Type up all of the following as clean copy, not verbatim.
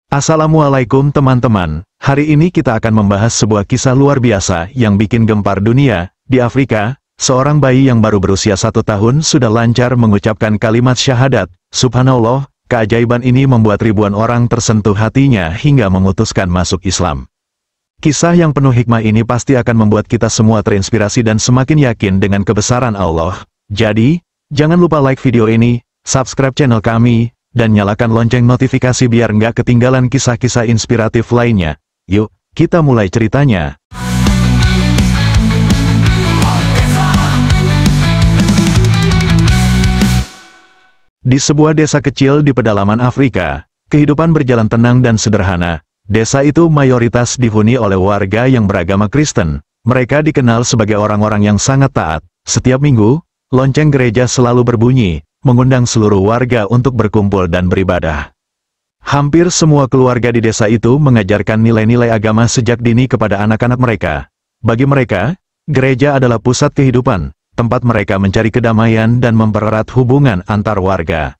Assalamualaikum teman-teman, hari ini kita akan membahas sebuah kisah luar biasa yang bikin gempar dunia. Di Afrika, seorang bayi yang baru berusia 1 tahun sudah lancar mengucapkan kalimat syahadat. Subhanallah, keajaiban ini membuat ribuan orang tersentuh hatinya hingga memutuskan masuk Islam. Kisah yang penuh hikmah ini pasti akan membuat kita semua terinspirasi dan semakin yakin dengan kebesaran Allah. Jadi, jangan lupa like video ini, subscribe channel kami, dan nyalakan lonceng notifikasi biar nggak ketinggalan kisah-kisah inspiratif lainnya. Yuk, kita mulai ceritanya. Di sebuah desa kecil di pedalaman Afrika, kehidupan berjalan tenang dan sederhana. Desa itu mayoritas dihuni oleh warga yang beragama Kristen. Mereka dikenal sebagai orang-orang yang sangat taat. Setiap minggu, lonceng gereja selalu berbunyi, mengundang seluruh warga untuk berkumpul dan beribadah. Hampir semua keluarga di desa itu mengajarkan nilai-nilai agama sejak dini kepada anak-anak mereka. Bagi mereka, gereja adalah pusat kehidupan, tempat mereka mencari kedamaian dan mempererat hubungan antar warga.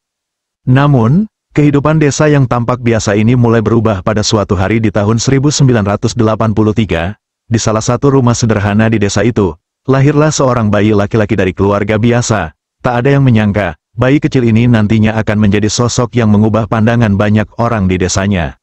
Namun, kehidupan desa yang tampak biasa ini mulai berubah pada suatu hari di tahun 1983. Di salah satu rumah sederhana di desa itu, lahirlah seorang bayi laki-laki dari keluarga biasa. Tak ada yang menyangka, bayi kecil ini nantinya akan menjadi sosok yang mengubah pandangan banyak orang di desanya.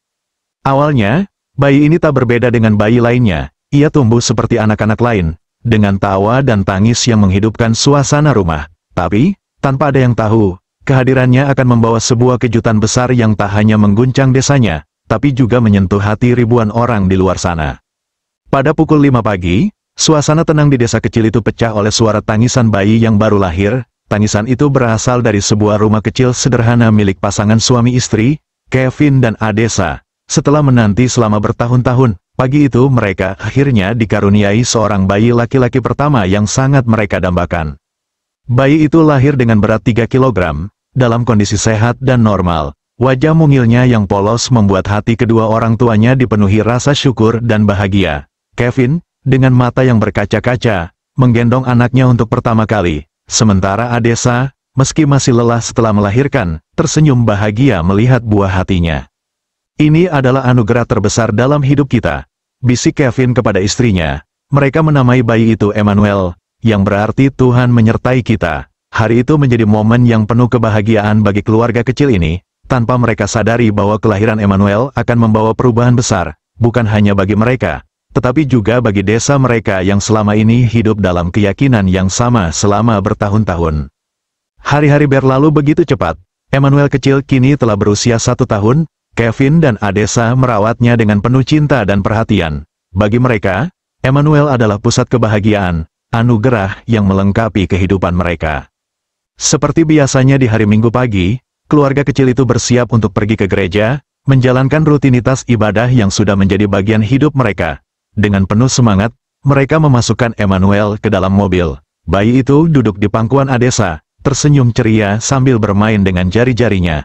Awalnya, bayi ini tak berbeda dengan bayi lainnya. Ia tumbuh seperti anak-anak lain, dengan tawa dan tangis yang menghidupkan suasana rumah. Tapi, tanpa ada yang tahu, kehadirannya akan membawa sebuah kejutan besar yang tak hanya mengguncang desanya, tapi juga menyentuh hati ribuan orang di luar sana. Pada pukul 5 pagi, suasana tenang di desa kecil itu pecah oleh suara tangisan bayi yang baru lahir. Tangisan itu berasal dari sebuah rumah kecil sederhana milik pasangan suami istri, Kevin dan Adessa. Setelah menanti selama bertahun-tahun, pagi itu mereka akhirnya dikaruniai seorang bayi laki-laki pertama yang sangat mereka dambakan. Bayi itu lahir dengan berat 3 kg, dalam kondisi sehat dan normal. Wajah mungilnya yang polos membuat hati kedua orang tuanya dipenuhi rasa syukur dan bahagia. Kevin, dengan mata yang berkaca-kaca, menggendong anaknya untuk pertama kali. Sementara Adessa, meski masih lelah setelah melahirkan, tersenyum bahagia melihat buah hatinya. Ini adalah anugerah terbesar dalam hidup kita, bisik Kevin kepada istrinya. Mereka menamai bayi itu Emmanuel, yang berarti Tuhan menyertai kita. Hari itu menjadi momen yang penuh kebahagiaan bagi keluarga kecil ini, tanpa mereka sadari bahwa kelahiran Emmanuel akan membawa perubahan besar, bukan hanya bagi mereka, tetapi juga bagi desa mereka yang selama ini hidup dalam keyakinan yang sama selama bertahun-tahun. Hari-hari berlalu begitu cepat. Emmanuel kecil kini telah berusia 1 tahun. Kevin dan Adessa merawatnya dengan penuh cinta dan perhatian. Bagi mereka, Emmanuel adalah pusat kebahagiaan, anugerah yang melengkapi kehidupan mereka. Seperti biasanya di hari Minggu pagi, keluarga kecil itu bersiap untuk pergi ke gereja, menjalankan rutinitas ibadah yang sudah menjadi bagian hidup mereka. Dengan penuh semangat, mereka memasukkan Emmanuel ke dalam mobil. Bayi itu duduk di pangkuan Adessa, tersenyum ceria sambil bermain dengan jari-jarinya.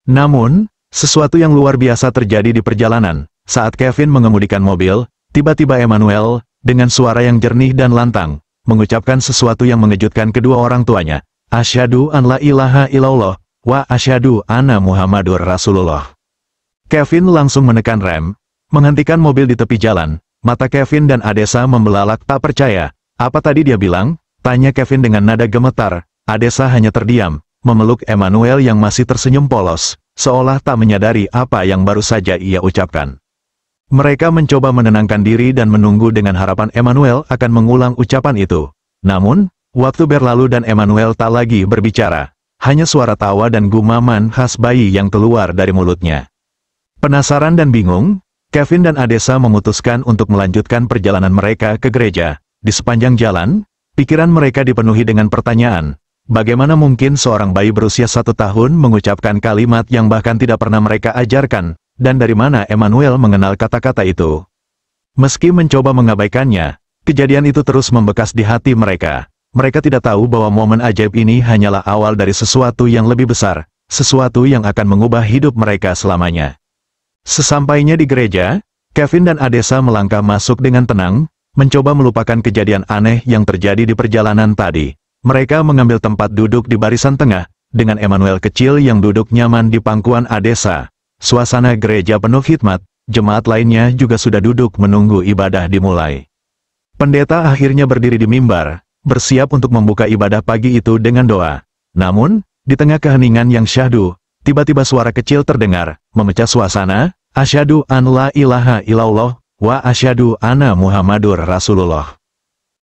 Namun, sesuatu yang luar biasa terjadi di perjalanan. Saat Kevin mengemudikan mobil, tiba-tiba Emmanuel, dengan suara yang jernih dan lantang, mengucapkan sesuatu yang mengejutkan kedua orang tuanya. Asyhadu an la ilaha illallah, wa asyhadu anna Muhammadur Rasulullah. Kevin langsung menekan rem, menghentikan mobil di tepi jalan. Mata Kevin dan Adessa membelalak tak percaya. Apa tadi dia bilang? Tanya Kevin dengan nada gemetar. Adessa hanya terdiam, memeluk Emmanuel yang masih tersenyum polos, seolah tak menyadari apa yang baru saja ia ucapkan. Mereka mencoba menenangkan diri dan menunggu dengan harapan Emmanuel akan mengulang ucapan itu. Namun, waktu berlalu dan Emmanuel tak lagi berbicara. Hanya suara tawa dan gumaman khas bayi yang keluar dari mulutnya. Penasaran dan bingung, Kevin dan Adessa memutuskan untuk melanjutkan perjalanan mereka ke gereja. Di sepanjang jalan, pikiran mereka dipenuhi dengan pertanyaan. Bagaimana mungkin seorang bayi berusia 1 tahun mengucapkan kalimat yang bahkan tidak pernah mereka ajarkan, dan dari mana Emmanuel mengenal kata-kata itu? Meski mencoba mengabaikannya, kejadian itu terus membekas di hati mereka. Mereka tidak tahu bahwa momen ajaib ini hanyalah awal dari sesuatu yang lebih besar, sesuatu yang akan mengubah hidup mereka selamanya. Sesampainya di gereja, Kevin dan Adessa melangkah masuk dengan tenang, mencoba melupakan kejadian aneh yang terjadi di perjalanan tadi. Mereka mengambil tempat duduk di barisan tengah, dengan Emmanuel kecil yang duduk nyaman di pangkuan Adessa. suasana gereja penuh hikmat, jemaat lainnya juga sudah duduk menunggu ibadah dimulai. Pendeta akhirnya berdiri di mimbar, bersiap untuk membuka ibadah pagi itu dengan doa. Namun, di tengah keheningan yang syahdu, tiba-tiba suara kecil terdengar, memecah suasana, "Asyhadu an la ilaha illallah, wa asyhadu anna Muhammadur Rasulullah."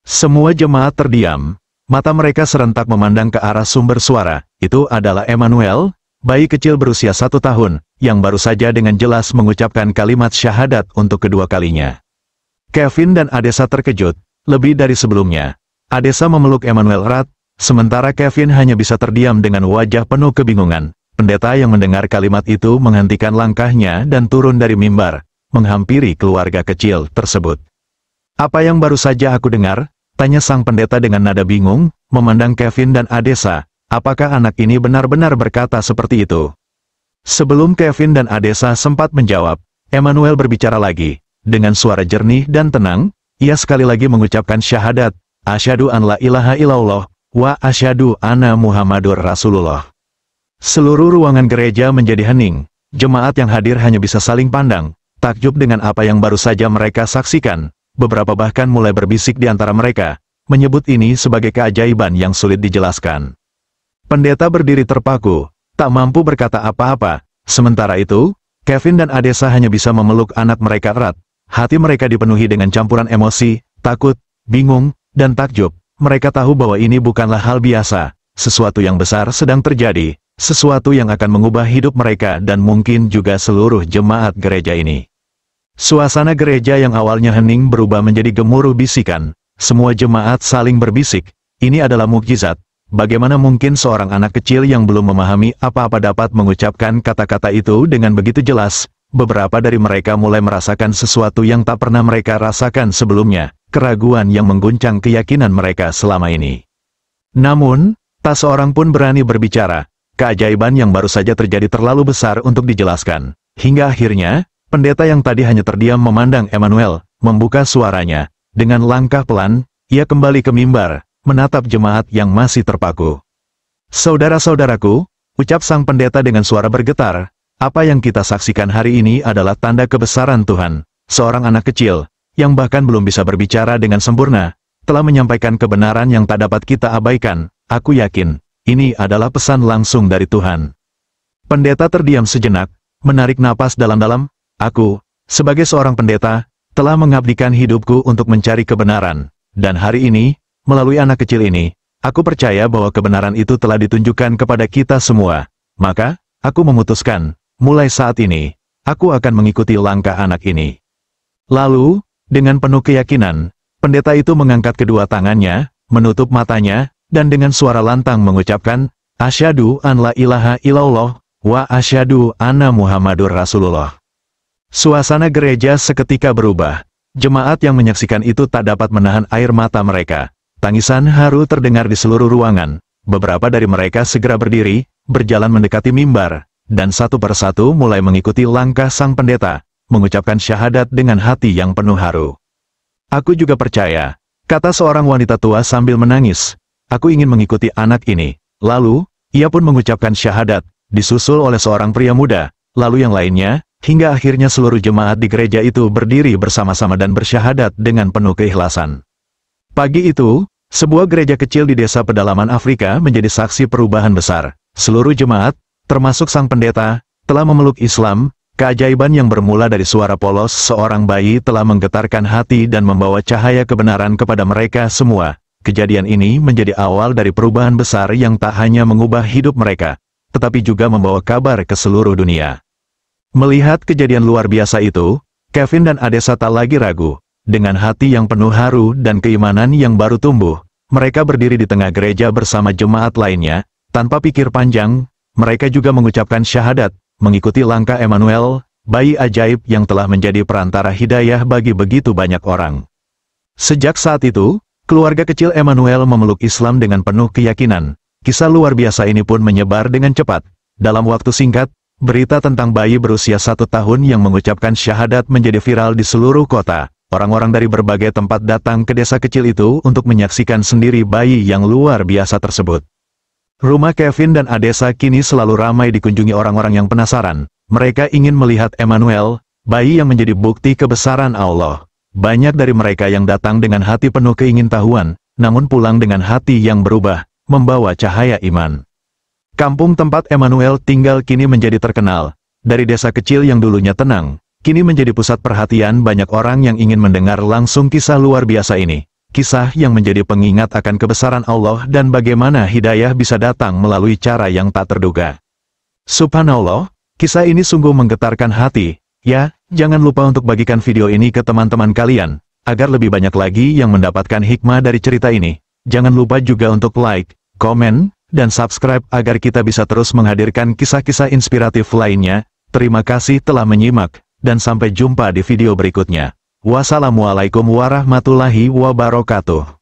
Semua jemaat terdiam, mata mereka serentak memandang ke arah sumber suara. Itu adalah Emmanuel, bayi kecil berusia 1 tahun, yang baru saja dengan jelas mengucapkan kalimat syahadat untuk kedua kalinya. Kevin dan Adesa terkejut, lebih dari sebelumnya. Adesa memeluk Emmanuel erat, sementara Kevin hanya bisa terdiam dengan wajah penuh kebingungan. Pendeta yang mendengar kalimat itu menghentikan langkahnya dan turun dari mimbar, menghampiri keluarga kecil tersebut. "Apa yang baru saja aku dengar?" tanya sang pendeta dengan nada bingung, memandang Kevin dan Adesa. Apakah anak ini benar-benar berkata seperti itu? Sebelum Kevin dan Adesa sempat menjawab, Emmanuel berbicara lagi. Dengan suara jernih dan tenang, ia sekali lagi mengucapkan syahadat, "Asyhadu an la ilaha illallah, wa asyhadu anna Muhammadur Rasulullah." Seluruh ruangan gereja menjadi hening. Jemaat yang hadir hanya bisa saling pandang, takjub dengan apa yang baru saja mereka saksikan. Beberapa bahkan mulai berbisik di antara mereka, menyebut ini sebagai keajaiban yang sulit dijelaskan. Pendeta berdiri terpaku, tak mampu berkata apa-apa. Sementara itu, Kevin dan Adesa hanya bisa memeluk anak mereka erat. Hati mereka dipenuhi dengan campuran emosi, takut, bingung, dan takjub. Mereka tahu bahwa ini bukanlah hal biasa, sesuatu yang besar sedang terjadi, sesuatu yang akan mengubah hidup mereka dan mungkin juga seluruh jemaat gereja ini. Suasana gereja yang awalnya hening berubah menjadi gemuruh bisikan. Semua jemaat saling berbisik, "Ini adalah mukjizat. Bagaimana mungkin seorang anak kecil yang belum memahami apa-apa dapat mengucapkan kata-kata itu dengan begitu jelas?" Beberapa dari mereka mulai merasakan sesuatu yang tak pernah mereka rasakan sebelumnya, keraguan yang mengguncang keyakinan mereka selama ini. Namun, tak seorang pun berani berbicara. Keajaiban yang baru saja terjadi terlalu besar untuk dijelaskan. Hingga akhirnya, pendeta yang tadi hanya terdiam memandang Emmanuel, membuka suaranya. Dengan langkah pelan, ia kembali ke mimbar, menatap jemaat yang masih terpaku. "Saudara-saudaraku," ucap sang pendeta dengan suara bergetar, "apa yang kita saksikan hari ini adalah tanda kebesaran Tuhan. Seorang anak kecil, yang bahkan belum bisa berbicara dengan sempurna, telah menyampaikan kebenaran yang tak dapat kita abaikan. Aku yakin, ini adalah pesan langsung dari Tuhan." Pendeta terdiam sejenak, menarik napas dalam-dalam. "Aku, sebagai seorang pendeta, telah mengabdikan hidupku untuk mencari kebenaran. Dan hari ini, melalui anak kecil ini, aku percaya bahwa kebenaran itu telah ditunjukkan kepada kita semua. Maka, aku memutuskan, mulai saat ini, aku akan mengikuti langkah anak ini." Lalu, dengan penuh keyakinan, pendeta itu mengangkat kedua tangannya, menutup matanya, dan dengan suara lantang mengucapkan, "Asyhadu an la ilaha illallah, wa asyhadu anna Muhammadur Rasulullah." Suasana gereja seketika berubah. Jemaat yang menyaksikan itu tak dapat menahan air mata mereka. Tangisan haru terdengar di seluruh ruangan. Beberapa dari mereka segera berdiri, berjalan mendekati mimbar, dan satu persatu mulai mengikuti langkah sang pendeta, mengucapkan syahadat dengan hati yang penuh haru. "Aku juga percaya," kata seorang wanita tua sambil menangis. "Aku ingin mengikuti anak ini." Lalu, ia pun mengucapkan syahadat, disusul oleh seorang pria muda, lalu yang lainnya, hingga akhirnya seluruh jemaat di gereja itu berdiri bersama-sama dan bersyahadat dengan penuh keikhlasan. Pagi itu, sebuah gereja kecil di desa pedalaman Afrika menjadi saksi perubahan besar. Seluruh jemaat, termasuk sang pendeta, telah memeluk Islam. Keajaiban yang bermula dari suara polos seorang bayi telah menggetarkan hati dan membawa cahaya kebenaran kepada mereka semua. Kejadian ini menjadi awal dari perubahan besar yang tak hanya mengubah hidup mereka, tetapi juga membawa kabar ke seluruh dunia. Melihat kejadian luar biasa itu, Kevin dan Adesa tak lagi ragu. Dengan hati yang penuh haru dan keimanan yang baru tumbuh, mereka berdiri di tengah gereja bersama jemaat lainnya. Tanpa pikir panjang, mereka juga mengucapkan syahadat, mengikuti langkah Emmanuel, bayi ajaib yang telah menjadi perantara hidayah bagi begitu banyak orang. Sejak saat itu, keluarga kecil Emmanuel memeluk Islam dengan penuh keyakinan. Kisah luar biasa ini pun menyebar dengan cepat. Dalam waktu singkat, berita tentang bayi berusia 1 tahun yang mengucapkan syahadat menjadi viral di seluruh kota. Orang-orang dari berbagai tempat datang ke desa kecil itu untuk menyaksikan sendiri bayi yang luar biasa tersebut. Rumah Kevin dan Adesa kini selalu ramai dikunjungi orang-orang yang penasaran. Mereka ingin melihat Emmanuel, bayi yang menjadi bukti kebesaran Allah. Banyak dari mereka yang datang dengan hati penuh keingintahuan, namun pulang dengan hati yang berubah, membawa cahaya iman. Kampung tempat Emmanuel tinggal kini menjadi terkenal. Dari desa kecil yang dulunya tenang, kini menjadi pusat perhatian banyak orang yang ingin mendengar langsung kisah luar biasa ini. Kisah yang menjadi pengingat akan kebesaran Allah dan bagaimana hidayah bisa datang melalui cara yang tak terduga. Subhanallah, kisah ini sungguh menggetarkan hati. Ya, jangan lupa untuk bagikan video ini ke teman-teman kalian, agar lebih banyak lagi yang mendapatkan hikmah dari cerita ini. Jangan lupa juga untuk like, komen, dan subscribe agar kita bisa terus menghadirkan kisah-kisah inspiratif lainnya. Terima kasih telah menyimak, dan sampai jumpa di video berikutnya. Wassalamualaikum warahmatullahi wabarakatuh.